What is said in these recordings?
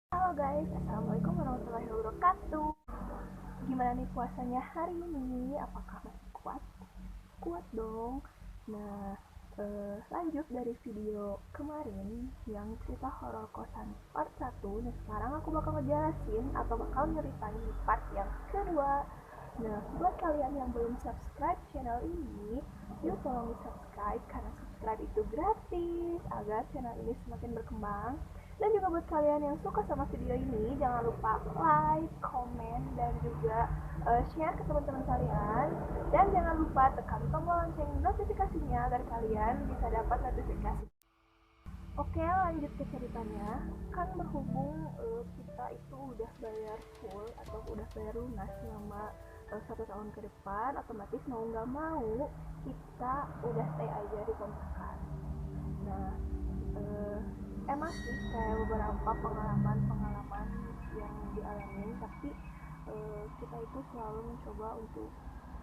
Halo guys, assalamualaikum warahmatullahi wabarakatuh. Gimana nih puasanya hari ini? Apakah masih kuat? Kuat dong. Nah, lanjut dari video kemarin yang cerita horor kosan part 1. Nah, sekarang aku bakal ngejelasin atau bakal nyeritain di part yang kedua. Nah, buat kalian yang belum subscribe channel ini, yuk tolong di subscribe karena subscribe itu gratis agar channel ini semakin berkembang. Dan juga buat kalian yang suka sama video ini, jangan lupa like, komen, dan juga share ke teman-teman kalian. Dan jangan lupa tekan tombol lonceng notifikasinya agar kalian bisa dapat notifikasi. Oke, lanjut ke ceritanya. Kan berhubung kita itu udah bayar full atau udah bayar lunas selama 1 tahun ke depan, otomatis mau nggak mau kita udah stay aja di kontrakan. Nah, emang sih kayak beberapa pengalaman yang dialamin, tapi kita itu selalu mencoba untuk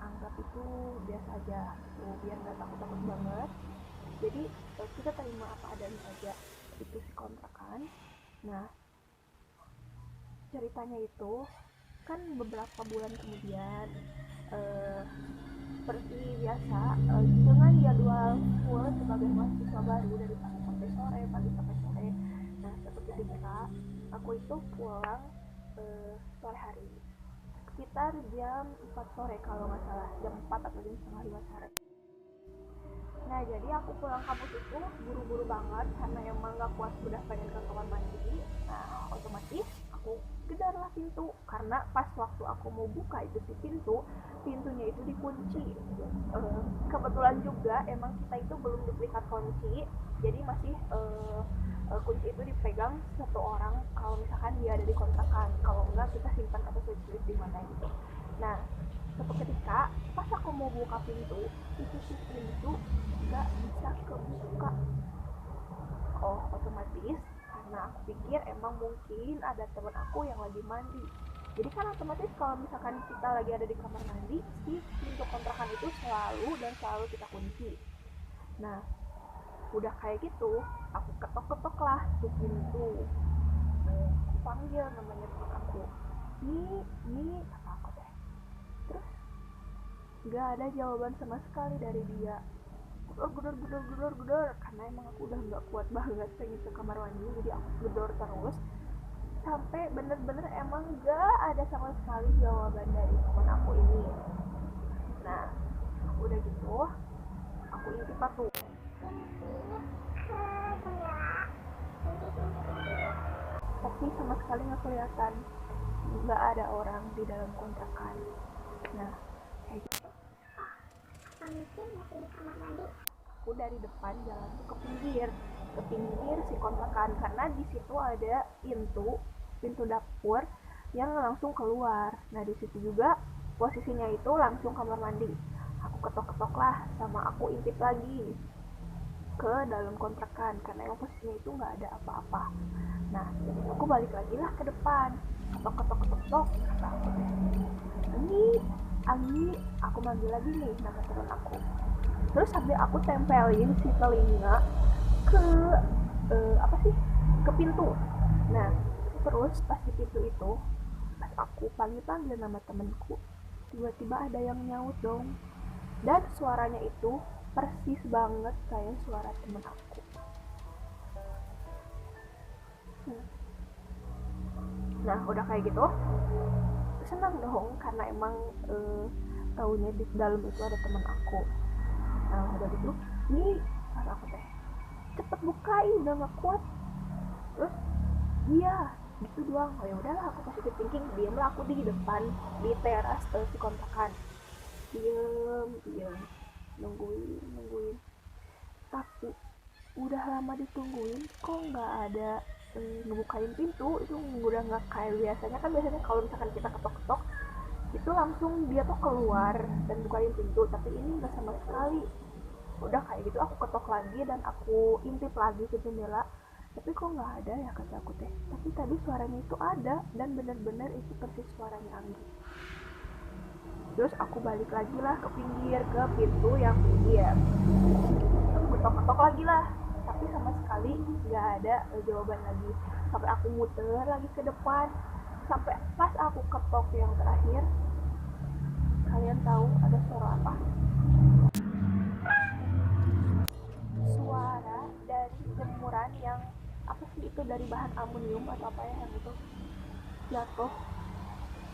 anggap itu biasa aja gitu, biar nggak takut-takut banget. Jadi kita terima apa adanya aja, itu si kontrakan. Nah, ceritanya itu kan beberapa bulan kemudian, eh, seperti biasa, dengan jadwal full sebagai mahasiswa baru dari pagi sampai sore, pagi sampai sore. Nah, suatu ketika aku itu pulang sore hari, sekitar jam 4 sore kalau nggak salah, jam 4 atau jam setengah 5 sore. Nah, jadi aku pulang kampus itu buru-buru banget karena emang gak kuat, udah pengen ke kamar mandi. Nah, otomatis aku gedorlah pintu karena pas waktu aku mau buka itu si pintunya itu dikunci. Kebetulan juga emang kita itu belum duplikat kunci, jadi masih kunci itu dipegang satu orang kalau misalkan dia ada di kontrakan. Kalau enggak kita simpan atau tulis di mana gitu. Nah, suatu ketika pas aku mau buka pintu, itu si pintu nggak bisa kebuka. Oh, otomatis karena aku pikir emang mungkin ada teman aku yang lagi mandi. Jadi kan otomatis kalau misalkan kita lagi ada di kamar mandi, si pintu kontrakan itu selalu kita kunci. Nah, udah kayak gitu, aku ketok-ketok lah tuh pintu. Aku panggil namanya teman aku. Ini kata aku teh. Terus nggak ada jawaban sama sekali dari dia. Gedor karena emang aku udah nggak kuat banget pengen ke kamar mandi, jadi aku gedor terus sampai bener-bener emang nggak ada sama sekali jawaban dari teman aku ini. Nah, udah gitu aku intip tuh, tapi sama sekali nggak kelihatan, nggak ada orang di dalam kontrakan. Nah, kayak gitu aku dari depan jalan tuh ke pinggir si kontrakan karena di situ ada pintu dapur yang langsung keluar. Nah, di situ juga posisinya itu langsung kamar mandi. Aku ketok-ketok lah, sama aku intip lagi ke dalam kontrakan karena emang posisinya itu nggak ada apa-apa. Nah, aku balik lagi lah ke depan, ketok-ketok kata aku, ini Anggi, aku manggil lagi nih nama teman aku. Terus sambil aku tempelin si telinga ke apa sih, ke pintu. Nah, terus pas di pintu itu, pas aku panggil nama temenku, tiba-tiba ada yang nyaut dong, dan suaranya itu persis banget kayak suara temen aku. Nah, udah kayak gitu senang dong karena emang taunya di dalam itu ada teman aku. Nah, udah gitu, ini kata aku teh, cepet bukain, udah gak kuat. Terus iya gitu doang. Oh ya udahlah, aku positive thinking, diamlah aku di depan di teras si kontrakan, diem nungguin. Tapi udah lama ditungguin kok nggak ada ngebukain pintu. Itu udah nggak kayak biasanya. Kan biasanya kalau misalkan kita ketok-ketok itu langsung dia tuh keluar dan bukain pintu, tapi ini nggak sama sekali. Udah kayak gitu aku ketok lagi dan aku intip lagi ke jendela, tapi kok nggak ada ya, kata aku teh. Tapi tadi suaranya itu ada dan bener-bener itu persis suaranya Anggi. Terus aku balik lagi lah ke pinggir, ke pintu yang pinggir, aku ketok-ketok lagi lah, tapi sama sekali nggak ada jawaban lagi. Sampai aku muter lagi ke depan, sampai pas aku ketok yang terakhir, kalian tahu ada suara apa? Suara dari jemuran yang apa sih itu, dari bahan aluminium atau apa ya yang itu, jatuh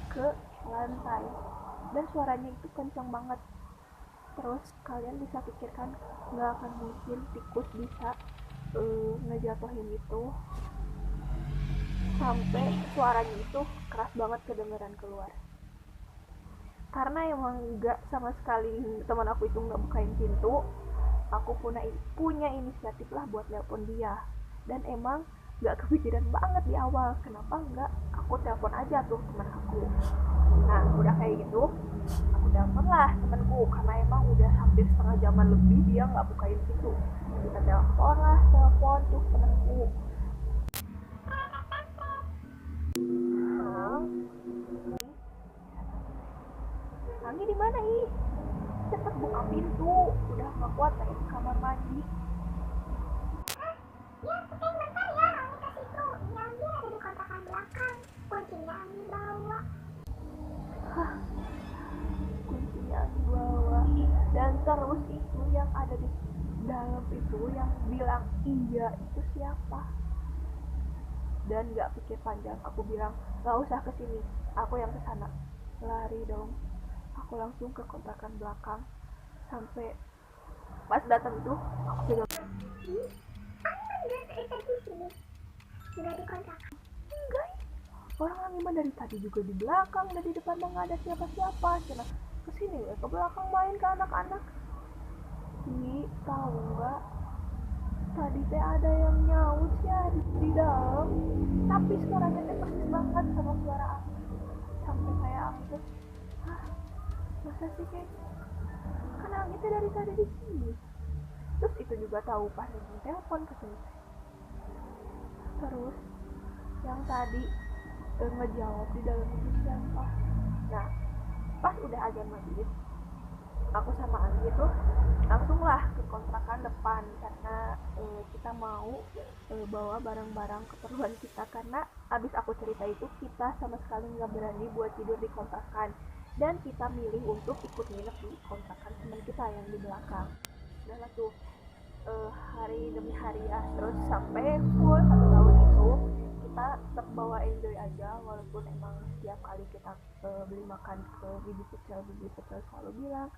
ke lantai, dan suaranya itu kencang banget. Terus kalian bisa pikirkan, nggak akan mungkin tikus bisa ngejatuhin itu sampai suaranya itu keras banget kedengeran keluar. Karena emang nggak sama sekali teman aku itu nggak bukain pintu, aku punya inisiatif lah buat nelpon dia. Dan emang nggak kepikiran banget di awal, kenapa nggak aku telepon aja tuh teman aku. Nah udah kayak gitu, aku telepon lah temanku, karena emang udah hampir setengah jaman lebih dia nggak bukain pintu. Kita telepon tuh temanku. Anggi di mana ih? Cepet buka pintu, udah nggak kuat lagi di kamar mandi. Ya, tapi bentar ya, Anggi ke situ. Ya, dia ada di kontrakan belakang. Kuncinya Anggi bawa. Hah, kuncinya Anggi bawa. Dan terus itu yang ada di dalam itu yang bilang iya itu siapa? Dan nggak pikir panjang, aku bilang nggak usah kesini, aku yang kesana. Lari dong, aku langsung ke kontrakan belakang. Sampai pas datang itu aku pegang, Udah cerita di sini. Udah di kontrakan. enggak, orang mah dari tadi juga di belakang, dari depan mah nggak ada siapa-siapa. Cina kesini ya ke belakang main ke anak-anak. Ih, tahu nggak, tadi teh ada yang nyaut ya di dalam, tapi suaranya teh persis banget sama suara aku. Sampai kayak aku tuh, hah, masa sih kayak, kan Anggi teh dari tadi di sini. Terus itu juga tahu pas yang telepon ke sini. Terus yang tadi ngejawab di dalam itu siapa? Nah pas udah azan maghrib, aku sama Anggi tuh langsunglah ke kontrakan depan, karena kita mau bawa barang-barang keperluan kita, karena abis aku cerita itu kita sama sekali nggak berani buat tidur di kontrakan, dan kita milih untuk ikut nginep di kontrakan teman kita yang di belakang. Udah tuh hari demi hari ya, terus sampai full 1 tahun itu kita tetap bawa enjoy aja, walaupun emang setiap kali kita beli makan ke bibi pecel selalu bilang,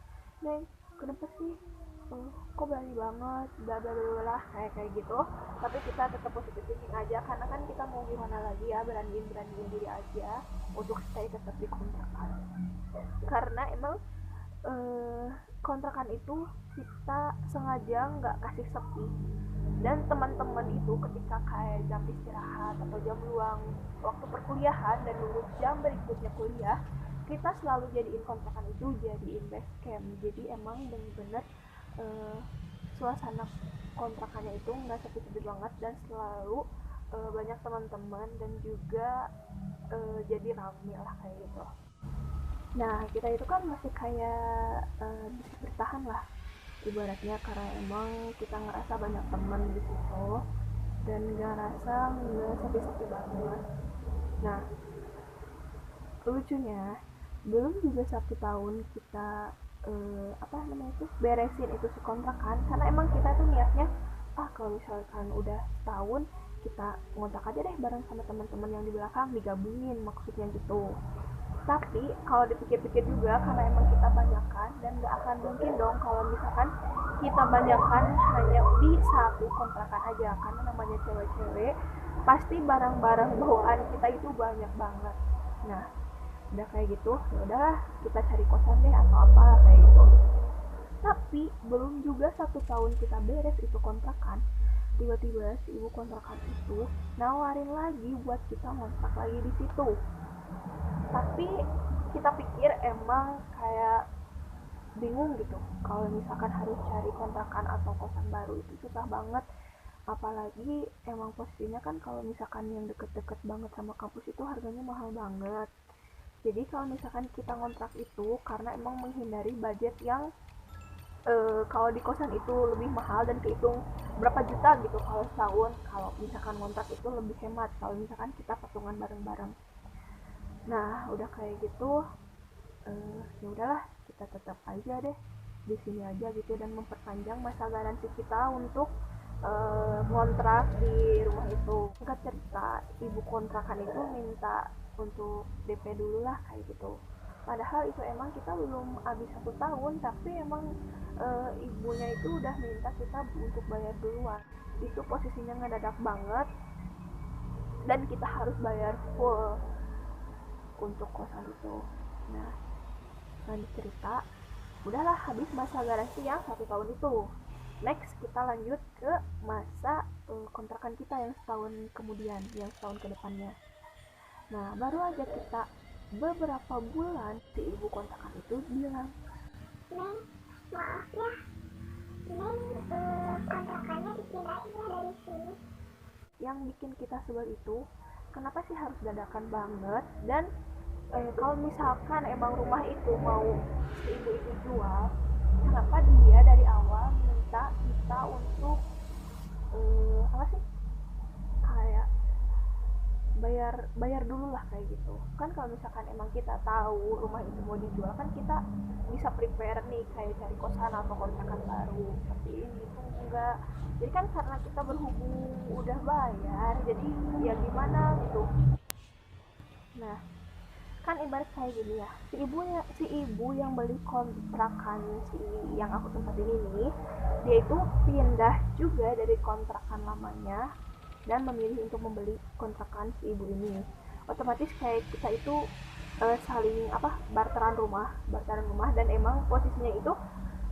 Neng kenapa sih kok berani banget bla bla bla kayak gitu. Tapi kita tetap positive thinking aja, karena kan kita mau gimana lagi ya, beraniin diri aja untuk stay tetap di kontrakan. Karena emang kontrakan itu kita sengaja nggak kasih sepi, dan teman-teman itu ketika kayak jam istirahat atau jam luang waktu perkuliahan dan nunggu jam berikutnya kuliah, kita selalu jadiin kontrakan itu jadiin base camp. Jadi emang bener-bener suasana kontrakannya itu nggak sepi-sepi banget, dan selalu banyak teman-teman, dan juga jadi rame lah kayak gitu. Nah kita itu kan masih kayak bisa bertahan lah ibaratnya, karena emang kita ngerasa banyak teman di situ dan ngerasa nggak sepi-sepi banget. Nah lucunya belum juga 1 tahun kita apa namanya itu beresin itu si kontrakan, karena emang kita tuh niatnya kalau misalkan udah setahun kita ngontrak aja deh bareng sama teman-teman yang di belakang, digabungin maksudnya gitu. Tapi kalau dipikir-pikir juga, karena emang kita banyakan dan gak akan mungkin dong kalau misalkan kita banyakan hanya di satu kontrakan aja, karena namanya cewek-cewek pasti barang-barang bawaan kita itu banyak banget. Nah udah kayak gitu, ya udahlah kita cari kosan deh atau apa kayak gitu. Tapi belum juga 1 tahun kita beres itu kontrakan, tiba-tiba si ibu kontrakan itu nawarin lagi buat kita ngontrak lagi di situ. Tapi kita pikir emang kayak bingung gitu, kalau misalkan harus cari kontrakan atau kosan baru itu susah banget, apalagi emang posisinya kan kalau misalkan yang deket-deket banget sama kampus itu harganya mahal banget. Jadi kalau misalkan kita ngontrak itu, karena emang menghindari budget yang kalau di kosan itu lebih mahal dan kehitung berapa juta gitu kalau setahun. Kalau misalkan kontrak itu lebih hemat kalau misalkan kita patungan bareng-bareng. Nah udah kayak gitu, ya udahlah kita tetap aja deh di sini aja gitu dan memperpanjang masa garansi kita untuk ngontrak di rumah itu. Singkat cerita, ibu kontrakan itu minta untuk DP dulu lah kayak gitu. Padahal itu emang kita belum habis 1 tahun, tapi emang ibunya itu udah minta kita untuk bayar duluan. Itu posisinya ngedadak banget dan kita harus bayar full untuk kosan itu. Nah, lanjut cerita, udahlah habis masa garansi yang 1 tahun itu. Next kita lanjut ke masa kontrakan kita yang setahun kemudian, yang setahun ke depannya. Nah baru aja kita beberapa bulan si ibu kontrakan itu bilang, Neng, maaf ya, Neng kontrakannya dipindahin ya dari sini. yang bikin kita sebel itu kenapa sih harus dadakan banget, dan kalau misalkan emang rumah itu mau si ibu itu jual, kenapa dia dari awal minta kita untuk apa sih, kayak bayar bayar dulu lah kayak gitu kan. Kalau misalkan emang kita tahu rumah itu mau dijual kan kita bisa prepare nih kayak cari kosan atau kontrakan baru. Tapi ini tuh enggak, jadi kan karena kita berhubung udah bayar jadi ya gimana gitu. Nah kan ibarat kayak gini ya, si ibu yang beli kontrakan si yang aku tempatin ini, dia itu pindah juga dari kontrakan lamanya dan memilih untuk membeli kontrakan si ibu ini. Otomatis kayak kita itu saling apa, barteran rumah dan emang posisinya itu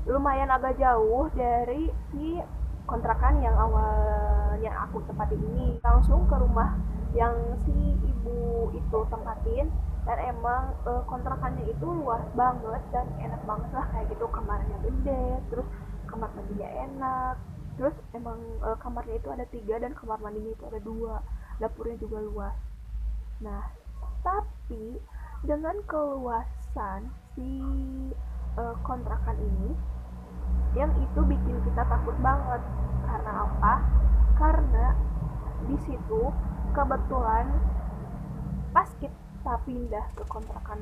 lumayan agak jauh dari si kontrakan yang awalnya aku tempatin ini, langsung ke rumah yang si ibu itu tempatin. Dan emang kontrakannya itu luas banget dan enak banget lah kayak gitu, kamarnya gede, terus kamar mandinya enak, terus emang kamarnya itu ada 3 dan kamar mandinya itu ada 2, dapurnya juga luas. Nah tapi dengan keluasan si kontrakan ini, yang itu bikin kita takut banget. Karena apa? Karena di situ kebetulan pas kita pindah ke kontrakan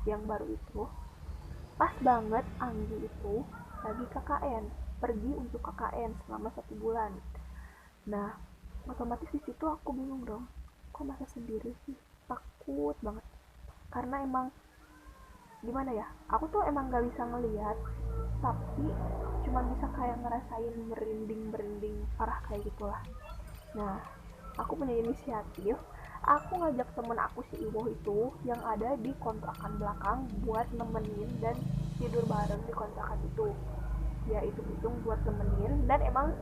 yang baru itu, pas banget Anggi itu lagi KKN, pergi untuk KKN selama 1 bulan. Nah otomatis di situ aku bingung dong, kok masa sendiri sih, takut banget. Karena emang gimana ya, aku tuh emang gak bisa ngelihat, tapi cuma bisa kayak ngerasain merinding parah kayak gitulah. Nah aku punya inisiatif, aku ngajak temen aku si Iwo itu yang ada di kontrakan belakang buat nemenin dan tidur bareng di kontrakan itu. Ya itu hitung buat nemenin, dan emang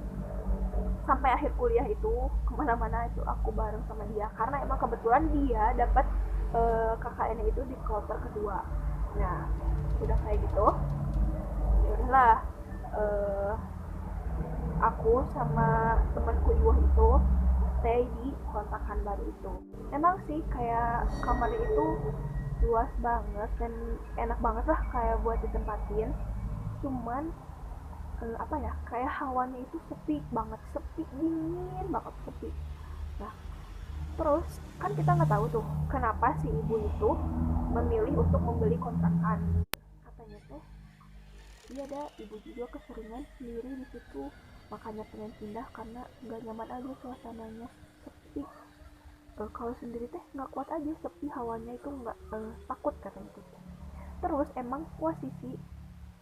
sampai akhir kuliah itu kemana-mana itu aku bareng sama dia karena emang kebetulan dia dapat KKN itu di kloter kedua. Nah udah kayak gitu, ya udahlah, aku sama temanku Iwo itu stay di kontrakan baru itu. Emang sih kayak kamarnya itu luas banget dan enak banget lah kayak buat ditempatin, cuman apa ya, kayak hawanya itu sepi banget, sepi dingin banget, sepi. Nah terus kan kita nggak tahu tuh kenapa si ibu itu memilih untuk membeli kontrakan. Katanya tuh iya ada ibu juga keseringan sendiri di situ, makanya pengen pindah karena nggak nyaman aja suasananya, sepi. Kalau sendiri teh nggak kuat aja, sepi hawanya itu nggak, takut katanya tuh. Terus emang posisi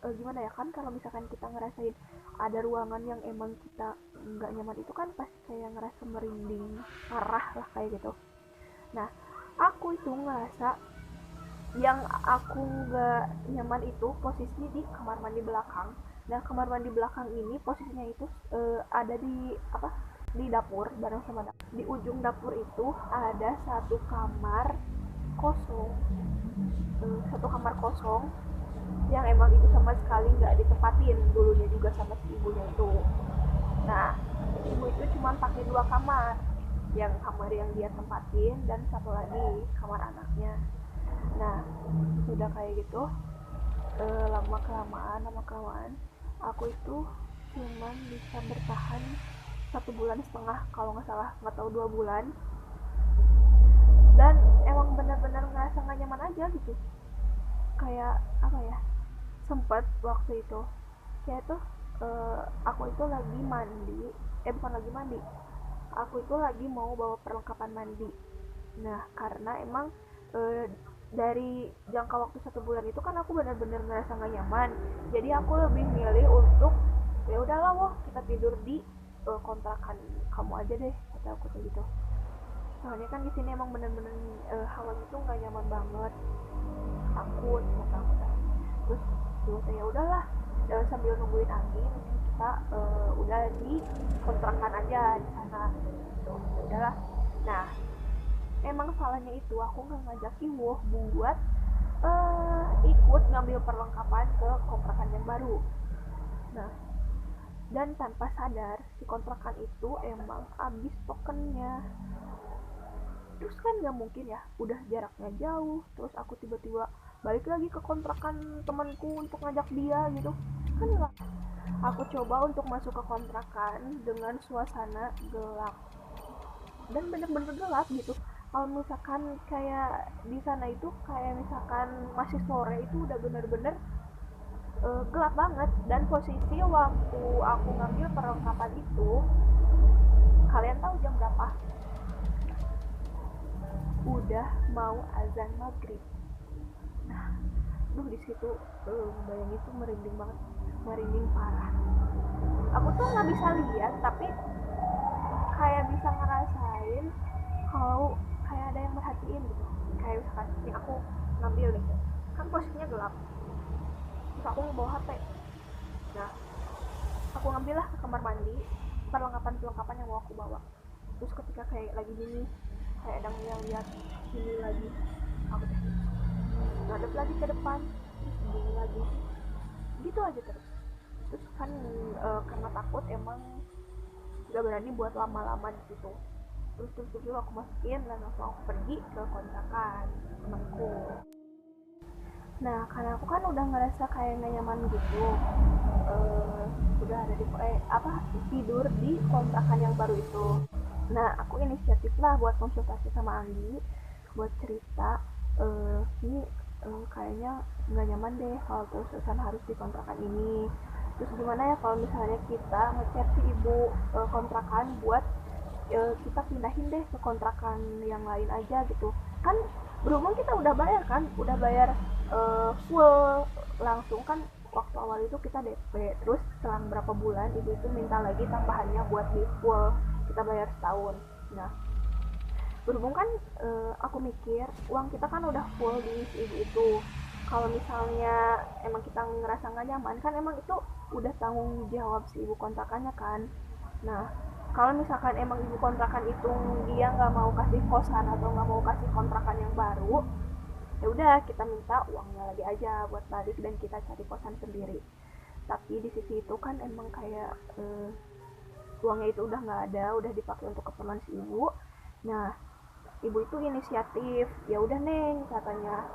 gimana ya kan, kalau misalkan kita ngerasain ada ruangan yang emang kita nggak nyaman itu kan pasti kayak ngerasa merinding parah lah kayak gitu. Nah aku itu ngerasa yang aku nggak nyaman itu posisi di kamar mandi belakang. Nah kamar mandi belakang ini posisinya itu ada di apa, di dapur bareng sama dapur. Di ujung dapur itu ada satu kamar kosong yang emang itu sama sekali nggak ditempatin dulunya juga sama si ibunya itu. Nah ibu itu cuma pakai 2 kamar, yang kamar yang dia tempatin dan satu lagi kamar anaknya. Nah udah kayak gitu, lama kelamaan aku itu cuman bisa bertahan 1,5 bulan kalau nggak salah, nggak tahu 2 bulan. Dan emang benar-benar ngerasa nggak nyaman aja gitu. Kayak apa ya, sempet waktu itu kayak tuh aku itu lagi mandi, bukan lagi mandi, aku itu lagi mau bawa perlengkapan mandi. Nah karena emang eh, dari jangka waktu 1 bulan itu kan aku benar-benar ngerasa nggak nyaman, jadi aku lebih milih untuk ya udahlah, wah kita tidur di kontrakan kamu aja deh, kata aku kayak gitu. Soalnya kan di sini emang bener-bener hawanya tuh nggak nyaman banget, takut kata aku. Terus ya udahlah, sambil nungguin angin kita udah di kontrakan aja di sana gitu. Ya udahlah. Nah emang salahnya itu aku nggak ngajakin Woh buat ikut ngambil perlengkapan ke kontrakan yang baru. Nah dan tanpa sadar si kontrakan itu emang habis tokennya. Terus kan nggak mungkin ya, udah jaraknya jauh terus aku tiba-tiba balik lagi ke kontrakan temanku untuk ngajak dia gitu kan nggak. Aku coba untuk masuk ke kontrakan dengan suasana gelap, dan bener-bener gelap gitu. Kalau misalkan kayak di sana itu kayak misalkan masih sore, itu udah bener-bener gelap banget. Dan posisi waktu aku ngambil perlengkapan itu, kalian tahu jam berapa? Udah mau azan maghrib. Nah di situ bayangin tuh merinding banget, merinding parah. Aku tuh nggak bisa lihat tapi kayak bisa ngerasain kalau kayak ada yang merhatiin gitu. Kayak misalkan ini aku ngambil nih, kan posisinya gelap, terus aku ngebawa HP. Nah aku ngambil lah ke kamar mandi perlengkapan yang mau aku bawa. Terus ketika kayak lagi gini, kayak ada yang lihat ini lagi, aku teh ngadep lagi ke depan, terus gini lagi, gitu aja terus. Terus kan karena takut emang gak berani buat lama-lama di situ. Terus aku masukin dan langsung aku pergi ke kontrakan temanku. Nah karena aku kan udah ngerasa kayak gak nyaman gitu, udah ada di tidur di kontrakan yang baru itu. Nah aku inisiatif lah buat konsultasi sama Anggi, buat cerita ini kayaknya nggak nyaman deh kalau terus-terusan harus di kontrakan ini. Terus gimana ya kalau misalnya kita ngechat si ibu kontrakan buat kita pindahin deh ke kontrakan yang lain aja gitu kan. Berhubung kita udah bayar kan, udah bayar full langsung kan. Waktu awal itu kita DP, terus selang berapa bulan ibu itu minta lagi tambahannya buat di full kita bayar setahun. Nah berhubung kan aku mikir uang kita kan udah full di ibu itu, kalau misalnya emang kita ngerasa nggak nyaman kan emang itu udah tanggung jawab si ibu kontrakannya kan. Nah kalau misalkan emang ibu kontrakan itu dia nggak mau kasih kosan atau nggak mau kasih kontrakan yang baru, ya udah kita minta uangnya lagi aja buat balik dan kita cari kosan sendiri. Tapi di sisi itu kan emang kayak uangnya itu udah nggak ada, udah dipakai untuk keperluan si ibu. Nah ibu itu inisiatif, ya udah Neng katanya,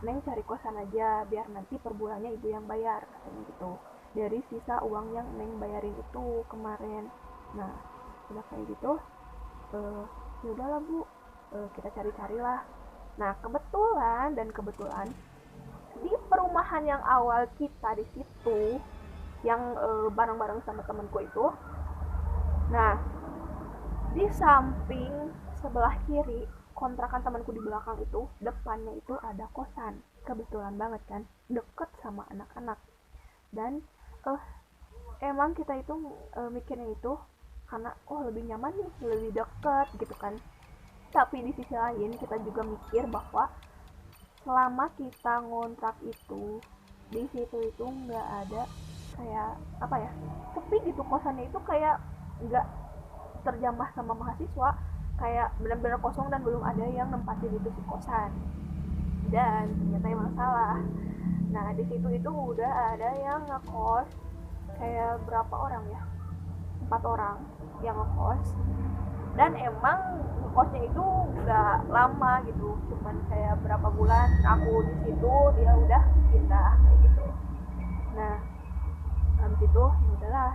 Neng cari kosan aja biar nanti per bulannya ibu yang bayar katanya gitu, dari sisa uang yang Neng bayarin itu kemarin. Nah udah kayak gitu ya udahlah Bu, kita cari-carilah. Nah kebetulan di perumahan yang awal kita di situ yang bareng-bareng sama temanku itu, nah di samping sebelah kiri kontrakan temanku di belakang itu, depannya itu ada kosan. Kebetulan banget kan, deket sama anak-anak. Dan emang kita itu mikirnya itu karena lebih nyaman nih, lebih deket gitu kan. Tapi di sisi lain kita juga mikir bahwa selama kita ngontrak itu di situ itu nggak ada kayak apa ya, sepi gitu kosannya itu, kayak nggak terjamah sama mahasiswa, kayak benar-benar kosong dan belum ada yang nempatin itu si kosan. Dan ternyata emang salah. Nah di situ itu udah ada yang ngekos, kayak berapa orang ya, 4 orang yang ngekos. dan emang kosnya itu nggak lama gitu, cuman kayak berapa bulan aku di situ dia udah pindah kayak gitu. Nah habis itu ya udahlah,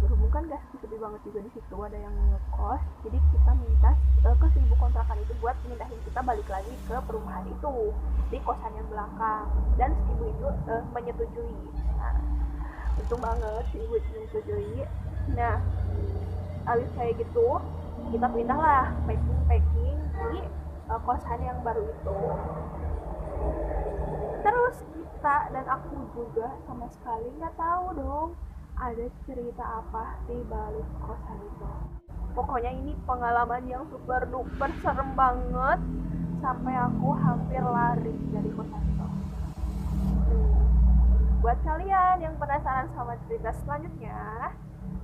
berhubung kan gas sepi banget juga di situ ada yang ngekos, jadi kita minta ke si ibu kontrakan itu buat mindahin kita balik lagi ke perumahan itu di kosan yang belakang, dan si ibu itu menyetujui. Nah untung banget si ibu itu menyetujui. Nah abis kayak gitu kita pindah lah, packing di kosan yang baru itu. Terus kita dan aku juga sama sekali nggak tahu dong ada cerita apa di balik kosan itu. Pokoknya ini pengalaman yang super duper serem banget sampai aku hampir lari dari kosan itu. Buat kalian yang penasaran sama cerita selanjutnya,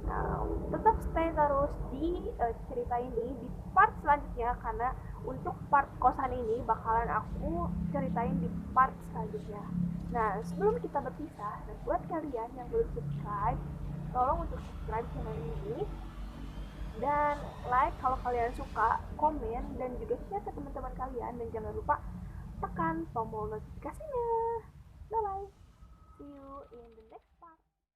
nah, tetap stay terus di cerita ini di part selanjutnya, karena untuk part kosan ini bakalan aku ceritain di part selanjutnya. Nah sebelum kita berpisah, dan buat kalian yang belum subscribe, tolong untuk subscribe channel ini dan like kalau kalian suka, komen dan juga share ke teman-teman kalian, dan jangan lupa tekan tombol notifikasinya. Bye bye, see you in the next